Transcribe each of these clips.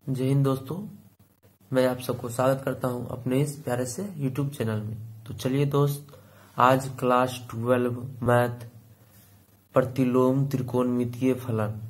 जय हिंद दोस्तों, मैं आप सबको स्वागत करता हूं अपने इस प्यारे से YouTube चैनल में। तो चलिए दोस्त, आज क्लास 12 मैथ प्रतिलोम त्रिकोणमितीय फलन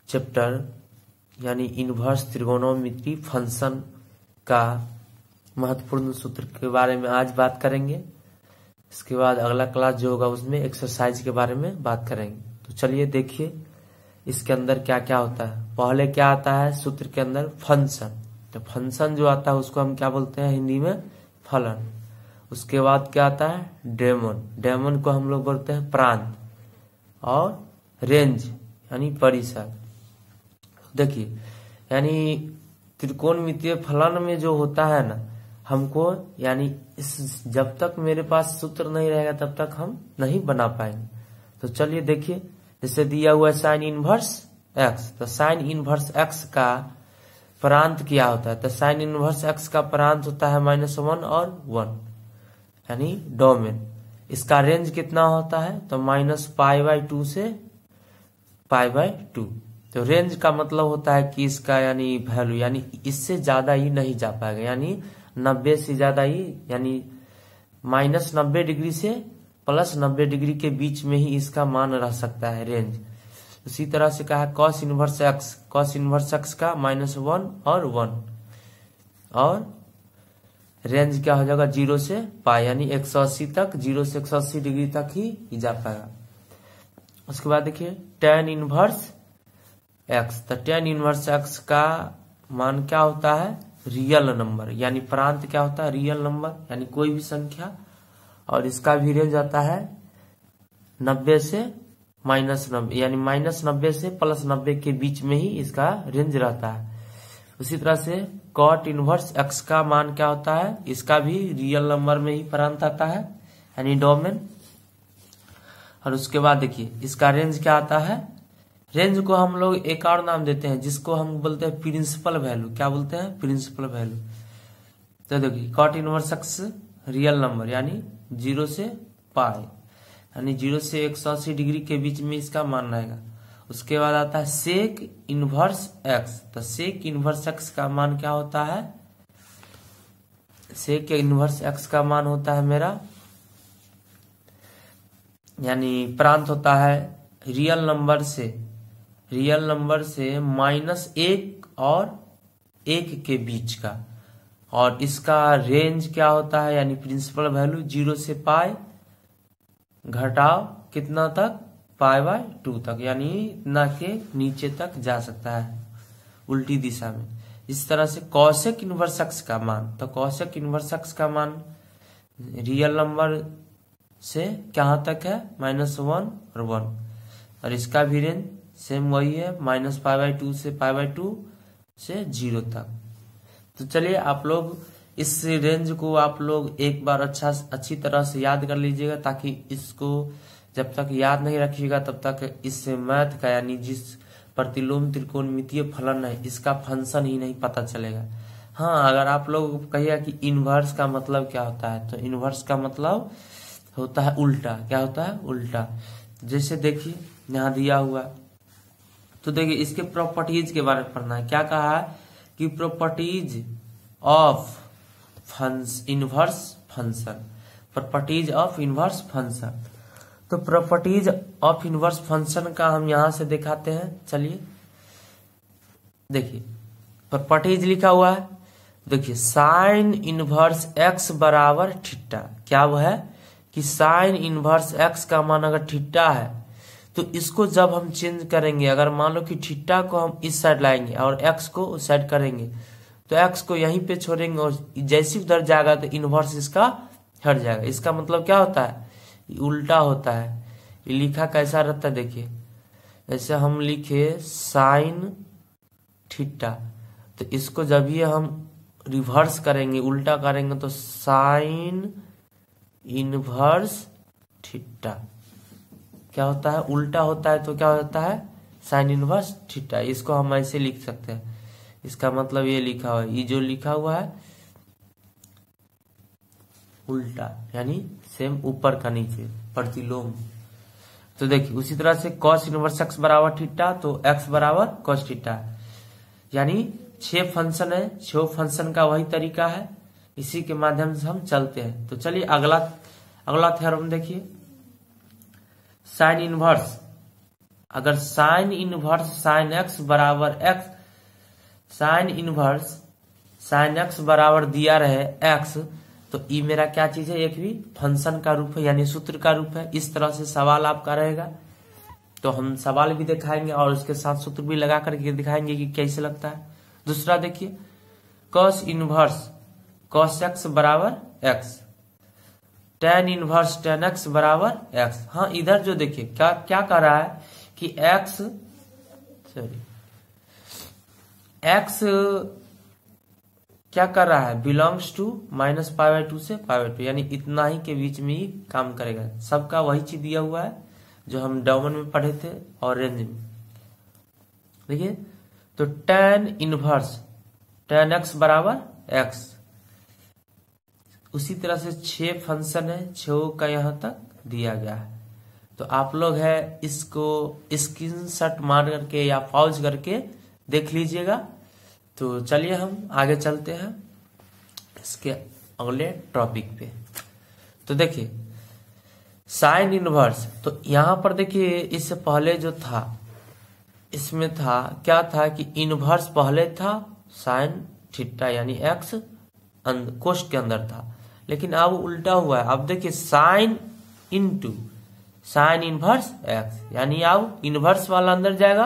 चैप्टर यानी इनवर्स त्रिकोणमितीय फंक्शन का महत्वपूर्ण सूत्र के बारे में आज बात करेंगे। इसके बाद अगला क्लास जो होगा उसमें एक्सरसाइज के बारे में बात करेंगे। तो चलिए देखिए इसके अंदर क्या क्या होता है। पहले क्या आता है सूत्र के अंदर? फंक्शन। तो फंक्शन जो आता है उसको हम क्या बोलते हैं हिंदी में? फलन। उसके बाद क्या आता है? डेमन। डेमन को हम लोग बोलते हैं प्रांत। और रेंज यानी परिसर। देखिए यानी त्रिकोणमितीय फलन में जो होता है ना, हमको यानी इस जब तक मेरे पास सूत्र नहीं रहेगा तब तक हम नहीं बना पाएंगे। तो चलिए देखिए, जैसे दिया हुआ है साइन इनवर्स एक्स, तो साइन इनवर्स एक्स का प्रांत क्या होता है? तो साइन इनवर्स एक्स का प्रांत होता है -1 और 1 यानी डोमेन। इसका रेंज कितना होता है? तो -π/2 से π/2। तो रेंज का मतलब होता है कि इसका यानी वैल्यू यानी इससे ज्यादा ही नहीं जा पाएगा, यानी 90 से ज्यादा ही, यानी -90 डिग्री से +90 डिग्री के बीच में ही इसका मान रह सकता है रेंज। उसी तरह से कहा cos inverse x, cos inverse x का -1 और 1, और रेंज क्या हो जाएगा 0 से π यानी 180 तक, 0 से 180 डिग्री तक ही जा पाएगा। उसके बाद देखिए tan इनवर्स एक्स, तो tan इनवर्स एक्स का मान क्या होता है? रियल नंबर, यानी प्रांत क्या होता है? रियल नंबर यानी कोई भी संख्या, और इसका भी रेंज आता है 90 से -90 यानी -90 से +90 के बीच में ही इसका रेंज रहता है। उसी तरह से कॉट इनवर्स एक्स का मान क्या होता है? इसका भी रियल नंबर में ही प्रांत आता है यानी डोमेन। और उसके बाद देखिए इसका रेंज क्या आता है? रेंज को हम लोग एक और नाम देते हैं जिसको हम बोलते हैं प्रिंसिपल वैल्यू। क्या बोलते हैं? Principal value. तो देखिए cot inverse x real number यानी 0 से π यानी 0 से 180 डिग्री के बीच में इसका मान रहेगा। उसके बाद आता है सेक इनवर्स एक्स, तो सेक इनवर्स एक्स का मान क्या होता है? सेक इनवर्स एक्स का मान होता है मेरा यानी प्रांत होता है रियल नंबर से -1 और 1 के बीच का, और इसका रेंज क्या होता है? यानी प्रिंसिपल वैल्यू 0 से π घटाव कितना तक? π/2 तक, यानी इतना के नीचे तक जा सकता है उल्टी दिशा में। इस तरह से कॉसेक इनवर्स एक्स का मान, तो कॉसेक इनवर्स एक्स का मान रियल नंबर से कहाँ तक है? -1 और 1, और इसका भी रेंज सेम वही है -π/2 से π/2 से 0 तक। तो चलिए आप लोग इस रेंज को आप लोग एक बार अच्छी तरह से याद कर लीजिएगा, ताकि इसको जब तक याद नहीं रखिएगा तब तक इस मैथ का यानी जिस प्रतिलोम त्रिकोणमितीय फलन है इसका फंक्शन ही नहीं पता चलेगा। हाँ, अगर आप लोग कहिएगा कि इनवर्स का मतलब क्या होता है, तो इनवर्स का मतलब होता है उल्टा। क्या होता है? उल्टा। जैसे देखिए यहाँ दिया हुआ, तो देखिए इसके प्रॉपर्टीज के बारे में पढ़ना है। क्या कहा है कि properties of inverse function, properties of inverse function. तो प्रॉपर्टीज ऑफ इनवर्स फंक्शन का हम यहां से दिखाते हैं। चलिए देखिए प्रॉपर्टीज लिखा हुआ है। देखिए साइन इनवर्स एक्स बराबर थीटा, क्या वो है कि साइन इनवर्स एक्स का मान अगर थीटा है तो इसको जब हम चेंज करेंगे, अगर मान लो कि थीटा को हम इस साइड लाएंगे और एक्स को उस साइड करेंगे, तो एक्स को यहीं पे छोड़ेंगे और जैसे उधर जाएगा तो इनवर्स इसका हट जाएगा। इसका मतलब क्या होता है? उल्टा होता है। ये लिखा कैसा रहता है? देखिए जैसे हम लिखे साइन थीटा, तो इसको जब ये हम रिवर्स करेंगे, उल्टा करेंगे, तो साइन इनवर्स थीटा क्या होता है? उल्टा होता है। तो क्या होता है? Sine inverse theta. इसको हम ऐसे लिख सकते हैं। इसका मतलब ये लिखा हुआ है, ये जो लिखा हुआ है उल्टा यानी सेम ऊपर का नीचे, प्रतिलोम। तो देखिए उसी तरह से कॉस इनवर्स एक्स बराबर थीटा, तो एक्स बराबर कॉस थीटा। यानी 6 फंक्शन है, 6 फंक्शन का वही तरीका है, इसी के माध्यम से हम चलते हैं। तो चलिए अगला थ्योरम देखिए, साइन इनवर्स। अगर साइन इनवर्स साइन एक्स बराबर x, sign inverse sine x बराबर दिया रहे एक्स, तो ये मेरा क्या चीज है, एक भी फंक्शन का रूप है, यानी सूत्र का रूप है। इस तरह से सवाल आपका रहेगा, तो हम सवाल भी दिखाएंगे और उसके साथ सूत्र भी लगा करके दिखाएंगे कि कैसे लगता है। दूसरा देखिए, कॉस इनवर्स कॉस एक्स बराबर x, tan inverse tan x बराबर एक्स। हाँ, इधर जो देखिए क्या क्या कर रहा है कि एक्स क्या कर रहा है, बिलोंग्स टू -π/2 से π/2, यानी इतना ही के बीच में ही काम करेगा। सबका वही चीज दिया हुआ है जो हम डोमेन में पढ़े थे और रेंज में। देखिए, तो टेन इनवर्स टेन एक्स बराबर एक्स। उसी तरह से 6 फंक्शन है, 6 का यहां तक दिया गया है। तो आप लोग है इसको स्क्रीनशॉट मार करके या पॉज करके देख लीजिएगा। तो चलिए हम आगे चलते हैं इसके अगले टॉपिक पे। तो देखिए, साइन इनवर्स, तो यहां पर देखिए इससे पहले जो था इसमें था क्या था कि इनवर्स पहले था साइन थीटा यानी एक्स कोष्ठ के अंदर था, लेकिन अब उल्टा हुआ है। अब देखिए sine into sine inverse x, यानी अब इनवर्स वाला अंदर जाएगा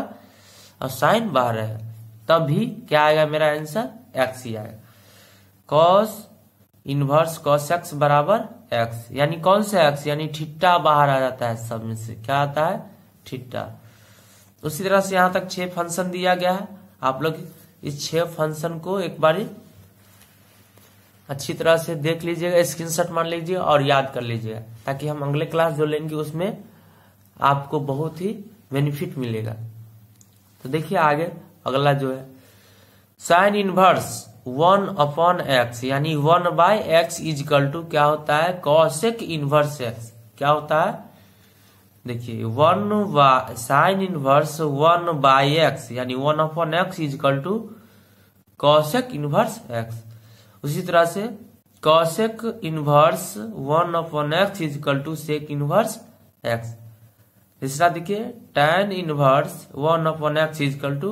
और साइन बाहर रहेगा, तब भी क्या आएगा, मेरा आंसर एक्स ही आएगा। कॉस इनवर्स कॉस एक्स बराबर एक्स, यानी कौन सा एक्स, यानी थीटा बाहर आ जाता है, सब में से क्या आता है, थीटा। उसी तरह से यहां तक 6 फंक्शन दिया गया है। आप लोग इस 6 फंक्शन को एक बार अच्छी तरह से देख लीजिएगा, स्क्रीनशॉट मार लीजिएगा और याद कर लीजिएगा, ताकि हम अगले क्लास जो लेंगे उसमें आपको बहुत ही बेनिफिट मिलेगा। तो देखिए आगे अगला जो है, साइन इनवर्स 1/x, यानी 1/x इजकल टू क्या होता है, कॉसेक इनवर्स एक्स। क्या होता है, देखिए साइन इनवर्स 1/x, यानी 1/x equal to cosec inverse x. उसी तरह से cosec inverse 1/x equal to sec inverse x. तीसरा देखिए, tan inverse 1/x equal to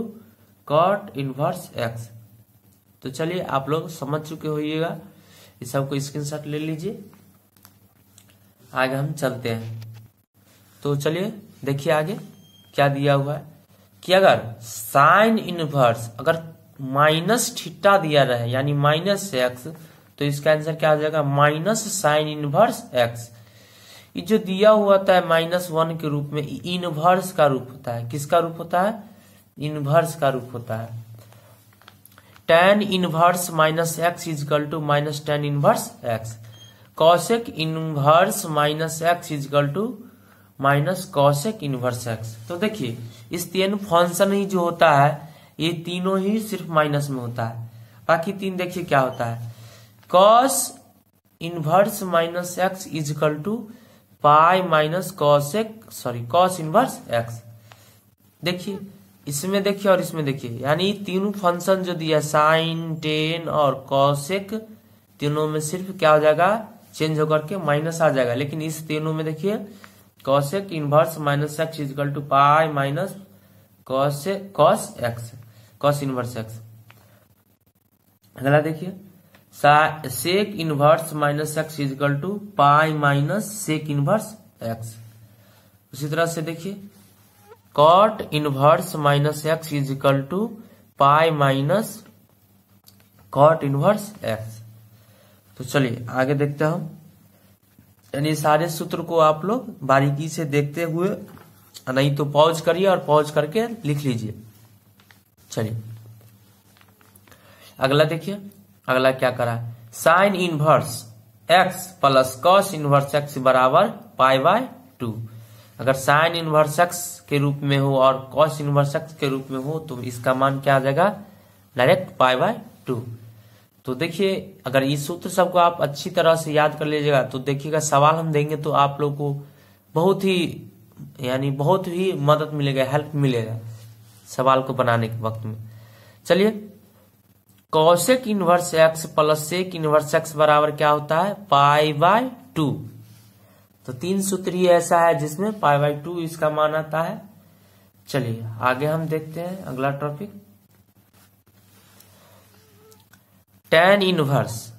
cot inverse x. तो चलिए आप लोग समझ चुके होइएगा, इस सबको स्क्रीनशॉट ले लीजिए। आगे हम चलते हैं। तो चलिए देखिए आगे क्या दिया हुआ है कि अगर साइन इनवर्स अगर माइनस थीटा दिया रहे यानी -x, तो इसका आंसर क्या आ जाएगा, माइनस साइन इनवर्स एक्स। ये जो दिया हुआ था -1 के रूप में, इनवर्स का रूप होता है। किसका रूप होता है, इनवर्स का रूप होता है। tan inverse -x equal to -tan inverse x। Cosec inverse -x equal to cosec inverse x। तो देखिए इस 3 फंक्शन ही जो होता है, ये तीनों ही सिर्फ माइनस में होता है। बाकी 3 देखिए क्या होता है, cos inverse -x equal to cos inverse x। देखिए इसमें देखिए और इसमें देखिए, यानी तीनों फंक्शन जो दिया साइन टेन और कॉसेक, तीनों में सिर्फ क्या हो जाएगा, चेंज होकर के माइनस आ जाएगा। लेकिन इस तीनों में देखिए cosec inverse -x equal to pi minus cos inverse x। अगला देखिए, sec inverse -x equal to pi minus sec inverse x। उसी तरह से देखिए cot inverse -x equal to pi minus cot inverse x। तो चलिए आगे देखते हैं हम, यानी सारे सूत्र को आप लोग बारीकी से देखते हुए, नहीं तो पॉज करिए और पॉज करके लिख लीजिए। चलिए अगला देखिए, अगला क्या करा है, sine inverse x plus cos inverse x बराबर π/2। अगर साइन इनवर्स x के रूप में हो और कॉस इनवर्स x के रूप में हो, तो इसका मान क्या आ जाएगा, डायरेक्ट π/2। तो देखिए अगर इस सूत्र सबको आप अच्छी तरह से याद कर लीजिएगा, तो देखिएगा सवाल हम देंगे तो आप लोग को बहुत ही मदद मिलेगा, हेल्प मिलेगा सवाल को बनाने के वक्त में। चलिए, cosec inverse x plus sec inverse x बराबर क्या होता है, पाई बाय 2। तो 3 सूत्र ही ऐसा है जिसमें पाई बाय 2 इसका मान आता है। चलिए आगे हम देखते हैं अगला topic, tan inverse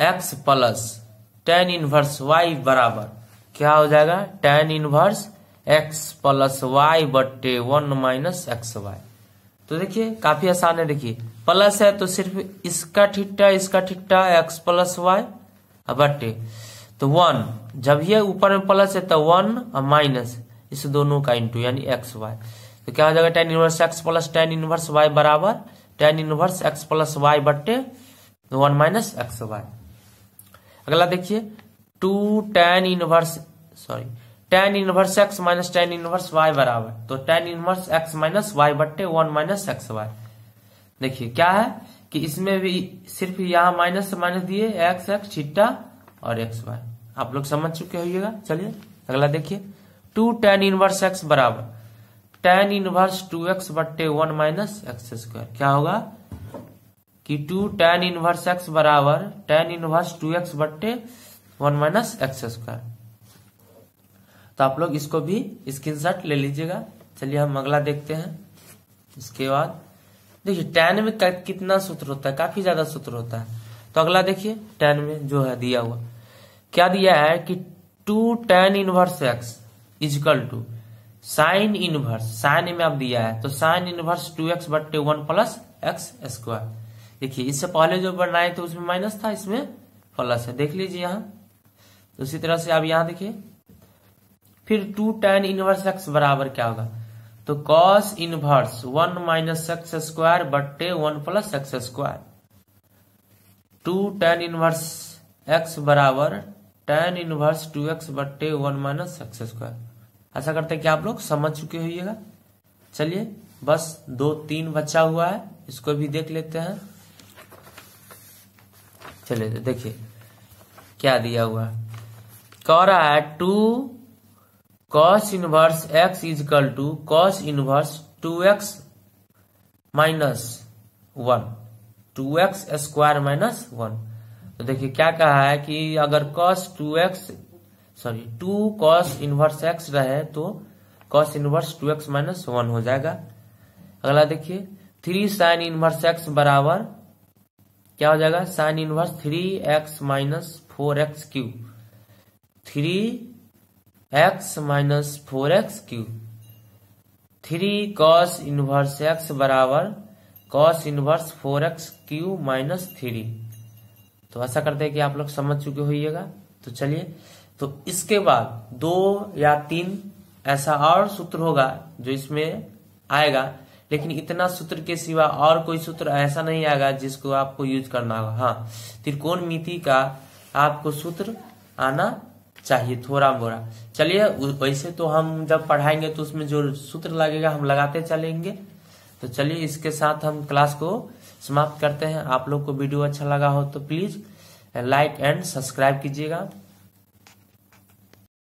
x plus tan inverse y बराबर क्या हो जाएगा, tan inverse x plus y बट्टे 1 माइनस एक्स वाई। तो देखिए काफी आसान है, देखिए प्लस है तो सिर्फ इसका थीटा एक्स प्लस वाई बट्टे तो 1, जब ये ऊपर में प्लस है तो 1 और माइनस इस दोनों का इंटू यानी एक्स वाई। तो क्या हो जाएगा, tan inverse x plus tan inverse y बराबर tan inverse x plus y बट्टे 1 माइनस एक्स वाई। अगला देखिए 2 tan inverse x minus tan inverse y बराबर तो tan inverse x minus y बट्टे 1 माइनस एक्स वाई। देखिए क्या है कि इसमें भी सिर्फ यहाँ माइनस से माइनस दिए एक्स थीटा और एक्स वाई, आप लोग समझ चुके होइएगा। चलिए अगला देखिए 2 tan इनवर्स एक्स बराबर tan इनवर्स 2x बट्टे 1 माइनस एक्स स्क्वायर। क्या होगा कि 2 tan इनवर्स एक्स बराबर tan इनवर्स 2x बट्टे 1 माइनस एक्स स्क्वायर। तो आप लोग इसको भी स्क्रीनशॉट ले लीजिएगा। चलिए हम अगला देखते हैं। इसके बाद देखिए tan में कितना सूत्र होता है, काफी ज्यादा सूत्र होता है। तो अगला देखिए tan में जो है दिया हुआ क्या दिया है कि 2 tan inverse x equal to sine inverse, साइन में अब दिया है तो साइन इनवर्स 2x बट्टे 1 प्लस एक्स स्क्वायर। देखिए इससे पहले जो बनाए थे उसमें माइनस था, इसमें प्लस है, देख लीजिए यहाँ। तो उसी तरह से अब यहाँ देखिए फिर 2 tan इनवर्स एक्स बराबर क्या होगा, तो cos inverse 1 minus x square बट्टे 1 plus x square. 2 tan inverse x बराबर tan इनवर्स 2x बट्टे 1 माइनस एक्स स्क्वायर। ऐसा करते हैं कि आप लोग समझ चुके होइएगा। चलिए बस 2-3 बचा हुआ है, इसको भी देख लेते हैं। चलिए देखिए क्या दिया हुआ है, कह रहा है 2 cos inverse x equal to cos inverse 2x minus 1 2x square minus 1। तो देखिए क्या कहा है कि अगर टू cos इनवर्स x रहे तो cos इनवर्स 2x माइनस 1 हो जाएगा। अगला देखिए 3 sin इनवर्स x बराबर क्या हो जाएगा, sin inverse 3x minus 4x cube, 3x minus 4x cube. 3 cos inverse x बराबर cos inverse 4x cube minus 3। तो ऐसा करते हैं कि आप लोग समझ चुके होइएगा। तो चलिए, तो इसके बाद 2 या 3 ऐसा और सूत्र होगा जो इसमें आएगा, लेकिन इतना सूत्र के सिवा और कोई सूत्र ऐसा नहीं आएगा जिसको आपको यूज करना होगा। हाँ, त्रिकोणमिति का आपको सूत्र आना चाहिए थोड़ा मोड़ा। चलिए वैसे तो हम जब पढ़ाएंगे तो उसमें जो सूत्र लगेगा हम लगाते चलेंगे। तो चलिए इसके साथ हम क्लास को समाप्त करते हैं। आप लोग को वीडियो अच्छा लगा हो तो प्लीज लाइक एंड सब्सक्राइब कीजिएगा।